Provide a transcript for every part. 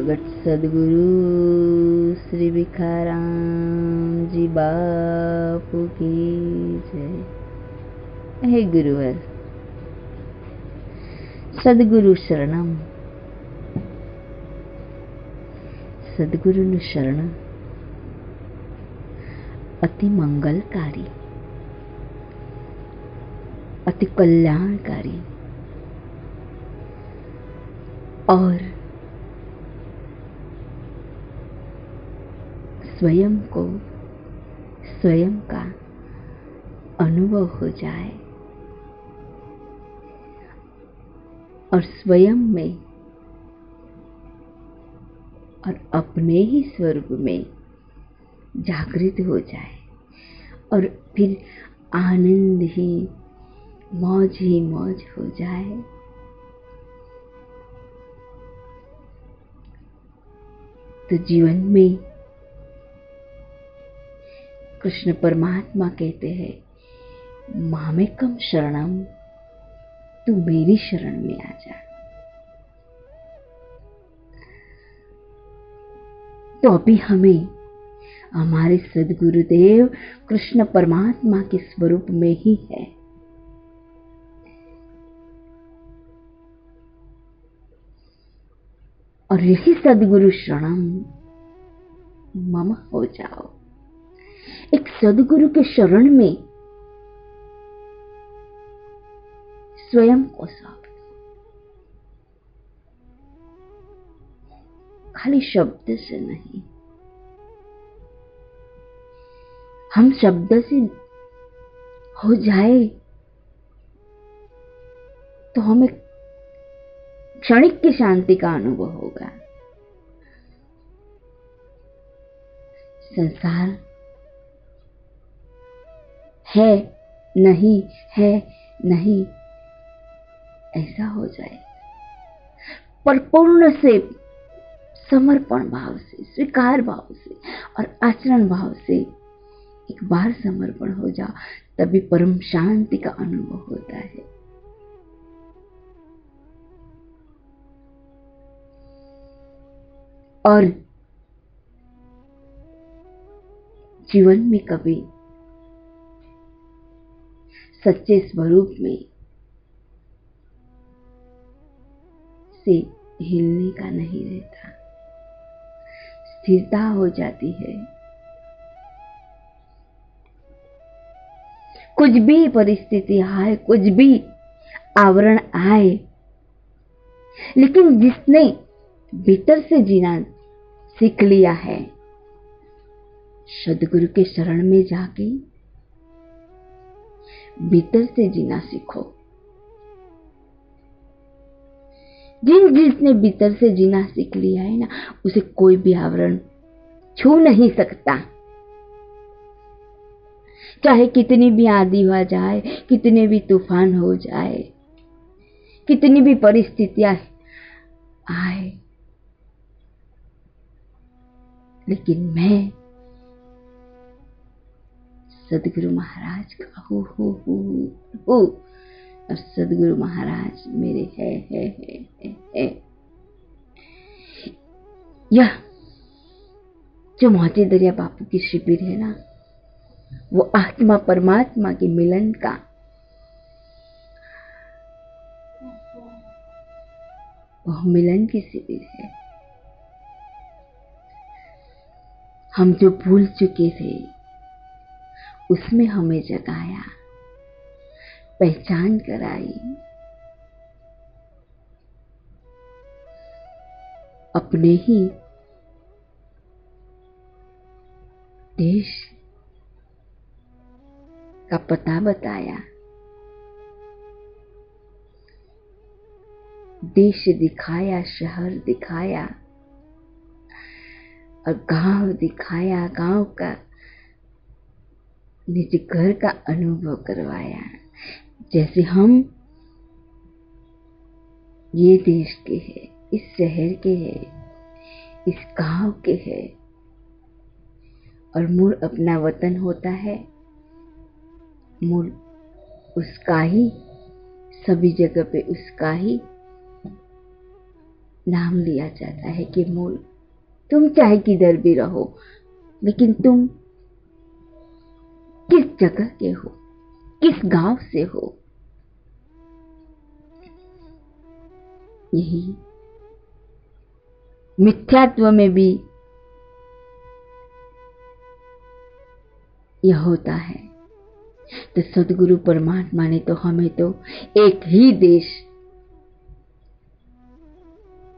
प्रगट सदगुरु श्री भिखाराम जी बापू की जय। हे गुरुवर, सदगुरु शरणम, सदगुरु शरण अति मंगलकारी, अति कल्याणकारी और स्वयं को स्वयं का अनुभव हो जाए और स्वयं में और अपने ही स्वरूप में जागृत हो जाए और फिर आनंद ही मौज हो जाए। तो जीवन में कृष्ण परमात्मा कहते हैं, मामेकम शरणम, तू मेरी शरण में आ जा। तो अभी हमें हमारे सद्गुरुदेव कृष्ण परमात्मा के स्वरूप में ही है। और यही सद्गुरु शरणम मम हो जाओ। एक सद्गुरु के शरण में स्वयं को सौंप, खाली शब्द से नहीं। हम शब्द से हो जाए तो हमें क्षणिक की शांति का अनुभव होगा। संसार है नहीं, है नहीं, ऐसा हो जाए पर पूर्ण से, समर्पण भाव से, स्वीकार भाव से और आचरण भाव से एक बार समर्पण हो जाओ, तभी परम शांति का अनुभव होता है। और जीवन में कभी सच्चे स्वरूप में से हिलने का नहीं रहता, स्थिरता हो जाती है। कुछ भी परिस्थिति आए, कुछ भी आवरण आए, लेकिन जिसने भीतर से जीना सीख लिया है, सद्गुरु के शरण में जाके भीतर से जीना सीखो। जिसने भीतर से जीना सीख लिया है ना, उसे कोई भी आवरण छू नहीं सकता। चाहे कितनी भी आंधी आ जाए, कितने भी तूफान हो जाए, कितनी भी परिस्थितियां आए, लेकिन मैं सद्गुरु महाराज का हूँ और सद्गुरु महाराज मेरे है। यह जो मोती दरिया बापू की शिविर है ना, वो आत्मा परमात्मा के मिलन का वह मिलन की शिविर है। हम जो भूल चुके थे उसमें हमें जगाया, पहचान कराई, अपने ही देश का पता बताया, देश दिखाया, शहर दिखाया और गांव दिखाया, गांव का निज घर का अनुभव करवाया। जैसे हम ये देश के हैं, इस शहर के हैं, इस गांव के हैं, और मूल अपना वतन होता है, मूल उसका ही, सभी जगह पे उसका ही नाम लिया जाता है कि मूल। तुम चाहे किधर भी रहो, लेकिन तुम किस जगह के हो, किस गांव से हो, यही मिथ्यात्व में भी यह होता है। तो सदगुरु परमात्मा ने तो हमें तो एक ही देश,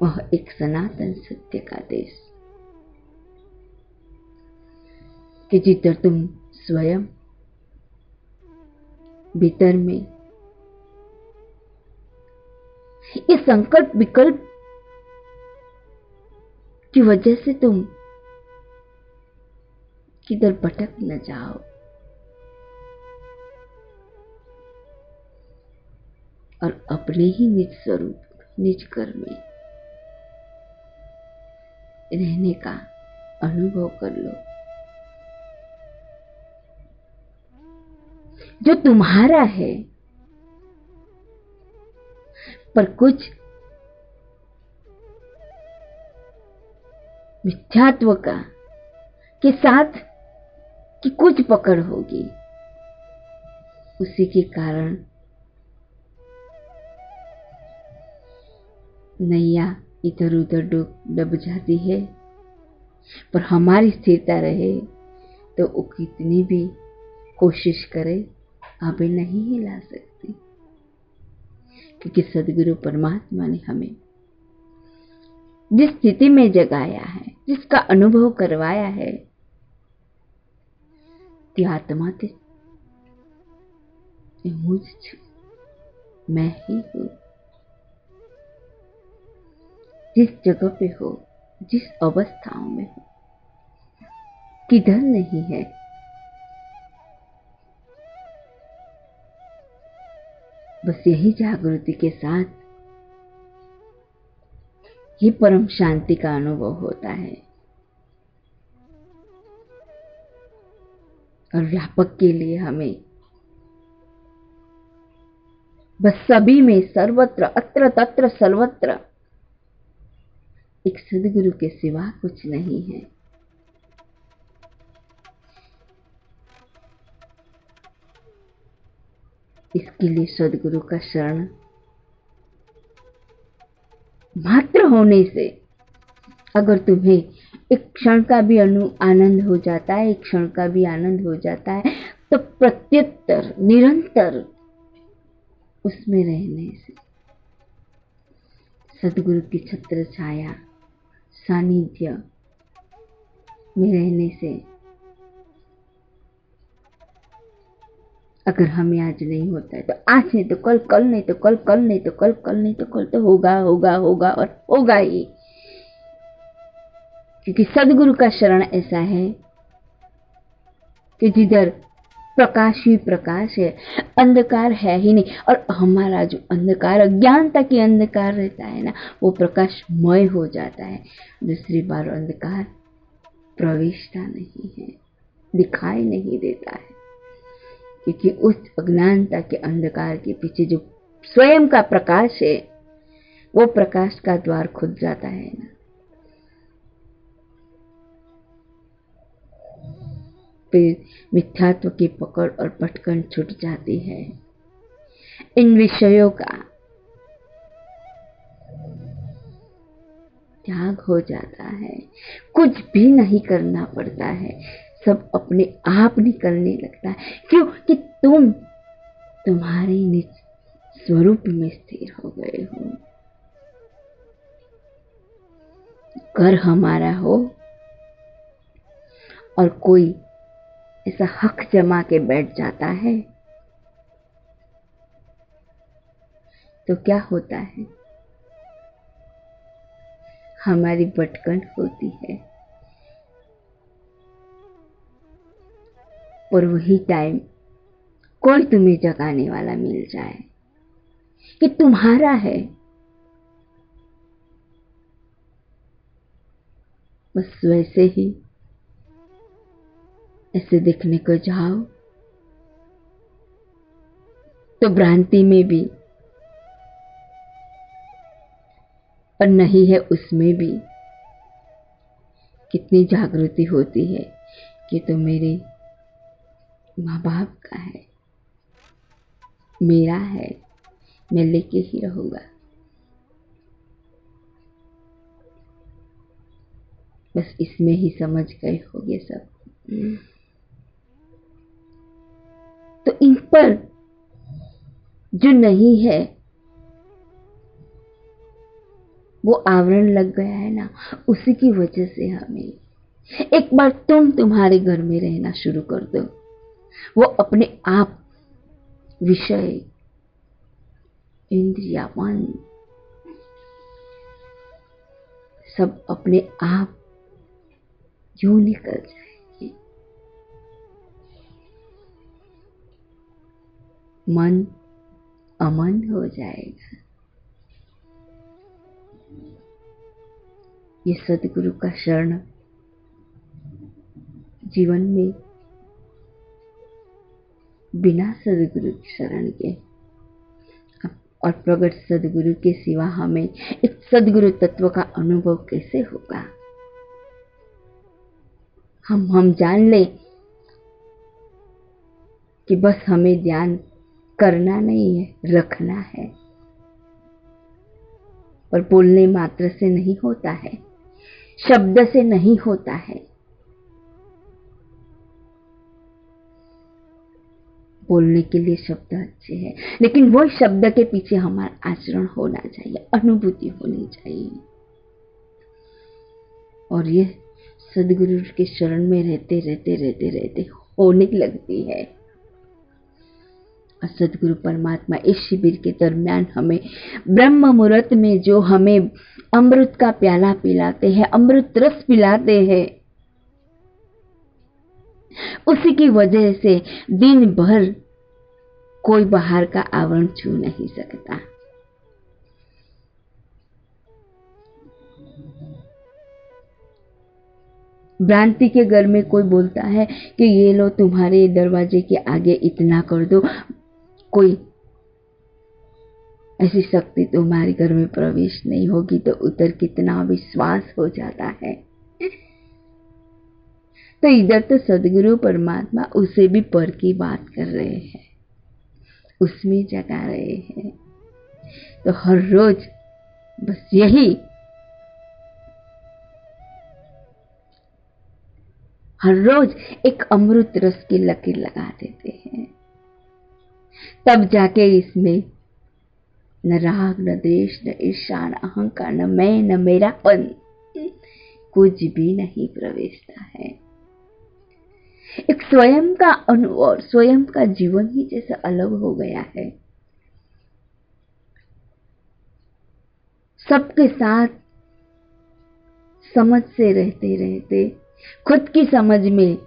वह एक सनातन सत्य का देश, कि जिधर तुम स्वयं भीतर में इस संकल्प विकल्प की वजह से तुम किधर भटक न जाओ, और अपने ही निज स्वरूप, निज घर में रहने का अनुभव कर लो। जो तुम्हारा है, पर कुछ मिथ्यात्व का के साथ कि कुछ पकड़ होगी, उसी के कारण नैया इधर उधर डूब जाती है। पर हमारी स्थिरता रहे तो वो कितनी भी कोशिश करे, आगे नहीं हिला सकती, क्योंकि सदगुरु परमात्मा ने हमें जिस स्थिति में जगाया है, जिसका अनुभव करवाया है, ती आत्मा ते मुझ मैं ही हूं। जिस जगह पे हो, जिस अवस्थाओं में हो, किधर नहीं है, बस यही जागृति के साथ ये परम शांति का अनुभव होता है। और व्यापक के लिए हमें बस सभी में, सर्वत्र, अत्र तत्र सर्वत्र एक सदगुरु के सिवा कुछ नहीं है। इसके लिए सदगुरु का शरण मात्र होने से अगर तुम्हें एक क्षण का भी आनंद हो जाता है, एक क्षण का भी आनंद हो जाता है, तो प्रत्युत्तर निरंतर उसमें रहने से, सदगुरु की छत्र छाया सानिध्य में रहने से, अगर हमें आज नहीं होता है तो आज नहीं तो कल, कल नहीं तो कल, कल नहीं तो कल, कल नहीं तो कल तो होगा होगा होगा और होगा ही। क्योंकि सदगुरु का शरण ऐसा है कि जिधर प्रकाश ही प्रकाश है, अंधकार है ही नहीं। और हमारा जो अंधकार, अज्ञानता की अंधकार रहता है ना, वो प्रकाशमय हो जाता है। दूसरी बार अंधकार प्रवेशता नहीं है, दिखाई नहीं देता है, क्योंकि उस अज्ञानता के अंधकार के पीछे जो स्वयं का प्रकाश है, वो प्रकाश का द्वार खुद जाता है ना। फिर मिथ्यात्व की पकड़ और पटकन छूट जाती है। इन विषयों का त्याग हो जाता है, कुछ भी नहीं करना पड़ता है, सब अपने आप निकलने लगता है। क्यों? कि तुम तुम्हारे निज स्वरूप में स्थिर हो गए हो। घर हमारा हो और कोई ऐसा हक जमा के बैठ जाता है तो क्या होता है? हमारी भटकन होती है। और वही टाइम कोई तुम्हें जगाने वाला मिल जाए कि तुम्हारा है, बस वैसे ही ऐसे देखने को जाओ तो भ्रांति में भी और नहीं है उसमें भी कितनी जागृति होती है कि तो मेरे माँ बाप का है, मेरा है, मैं लेके ही रहूंगा। बस इसमें ही समझ गए होगे सब। तो इन पर जो नहीं है वो आवरण लग गया है ना, उसी की वजह से हमें, एक बार तुम्हारे घर में रहना शुरू कर दो, वो अपने आप विषय, इंद्रिया, मन सब अपने आप यूं निकल जाएगी। मन अमन हो जाएगा। ये सदगुरु का शरण जीवन में बिना सदगुरु की शरण के और प्रगट सदगुरु के सिवा हमें इस सदगुरु तत्व का अनुभव कैसे होगा। हम जान ले कि बस हमें ध्यान करना नहीं है, रखना है। और बोलने मात्र से नहीं होता है, शब्द से नहीं होता है। बोलने के लिए शब्द अच्छे हैं, लेकिन वो शब्द के पीछे हमारा आचरण होना चाहिए, अनुभूति होनी चाहिए। और ये सदगुरु के शरण में रहते रहते रहते रहते होने लगती है। और सदगुरु परमात्मा इस शिविर के दरमियान हमें ब्रह्म मुहूर्त में जो हमें अमृत का प्याला पिलाते हैं, अमृत रस पिलाते हैं, उसी की वजह से दिन भर कोई बाहर का आवरण छू नहीं सकता। भ्रांति के घर में कोई बोलता है कि ये लो तुम्हारे दरवाजे के आगे इतना कर दो, कोई ऐसी शक्ति तुम्हारे घर में प्रवेश नहीं होगी, तो उधर कितना विश्वास हो जाता है। तो इधर तो सदगुरु परमात्मा उसे भी पर की बात कर रहे हैं, उसमें जगा रहे हैं। तो हर रोज बस यही, हर रोज एक अमृत रस की लकीर लगा देते हैं, तब जाके इसमें न राग, न द्वेष, न ईर्ष्या, न अहंकार, न मैं, न मेरापन, कुछ भी नहीं प्रवेशता है। एक स्वयं का अनुभव, स्वयं का जीवन ही जैसा अलग हो गया है। सबके साथ समझ से रहते रहते खुद की समझ में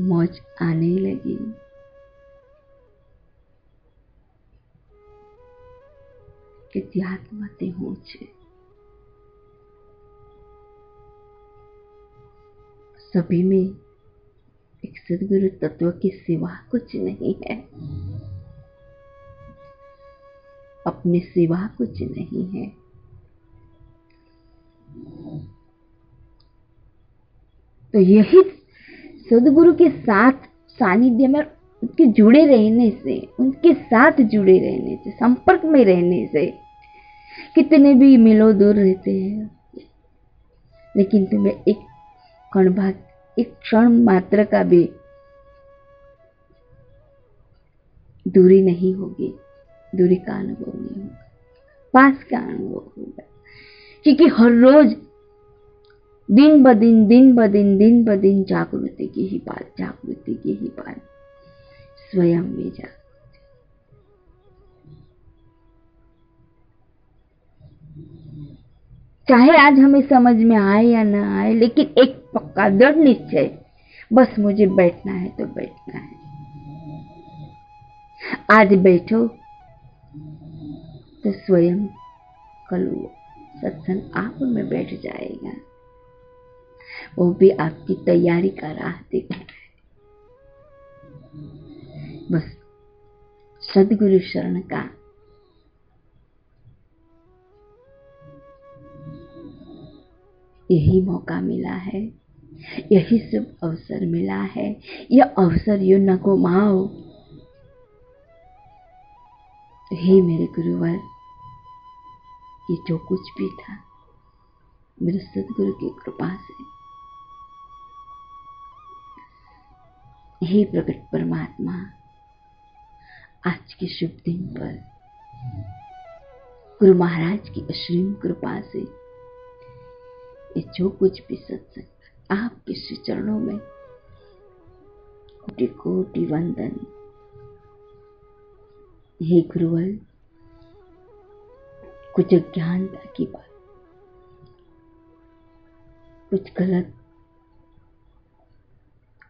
मौज आने लगी। कितनी आत्महत्या हो छे। सभी में एक सदगुरु तत्व के सिवा कुछ नहीं है, अपने सिवा कुछ नहीं है। तो यही सदगुरु के साथ सानिध्य में उनके जुड़े रहने से, उनके साथ जुड़े रहने से, संपर्क में रहने से, कितने भी मिलो दूर रहते हैं, लेकिन तुम्हें एक कण भाग, एक क्षण मात्र का भी दूरी नहीं होगी, दूरी का अनुभव नहीं होगा, पास का अनुभव होगा। क्योंकि हर रोज दिन ब दिन, दिन ब दिन, दिन ब दिन जागृति की ही बात, जागृति की ही बात, स्वयं में जागृति। चाहे आज हमें समझ में आए या ना आए, लेकिन एक पक्का दृढ़ निश्चय, बस मुझे बैठना है तो बैठना है। आज बैठो तो स्वयं कल सत्संग आप में बैठ जाएगा, वो भी आपकी तैयारी का राह देख रहा है। बस सदगुरु शरण का यही मौका मिला है, यही शुभ अवसर मिला है। यह अवसर यूं न गुमाओ। हे मेरे गुरुवर, ये जो कुछ भी था मेरे सदगुरु की कृपा से। हे प्रकट परमात्मा, आज के शुभ दिन पर गुरु महाराज की असीम कृपा से ये जो कुछ भी सत्संग आपके श्री चरणों में कोटि कोटि वंदन। हे गुरुवर, कुछ अज्ञानता की बात, कुछ गलत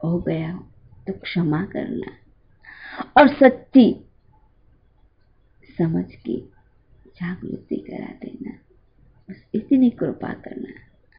हो गया हो तो क्षमा करना और सच्ची समझ की जागृति करा देना। बस इतनी कृपा करना।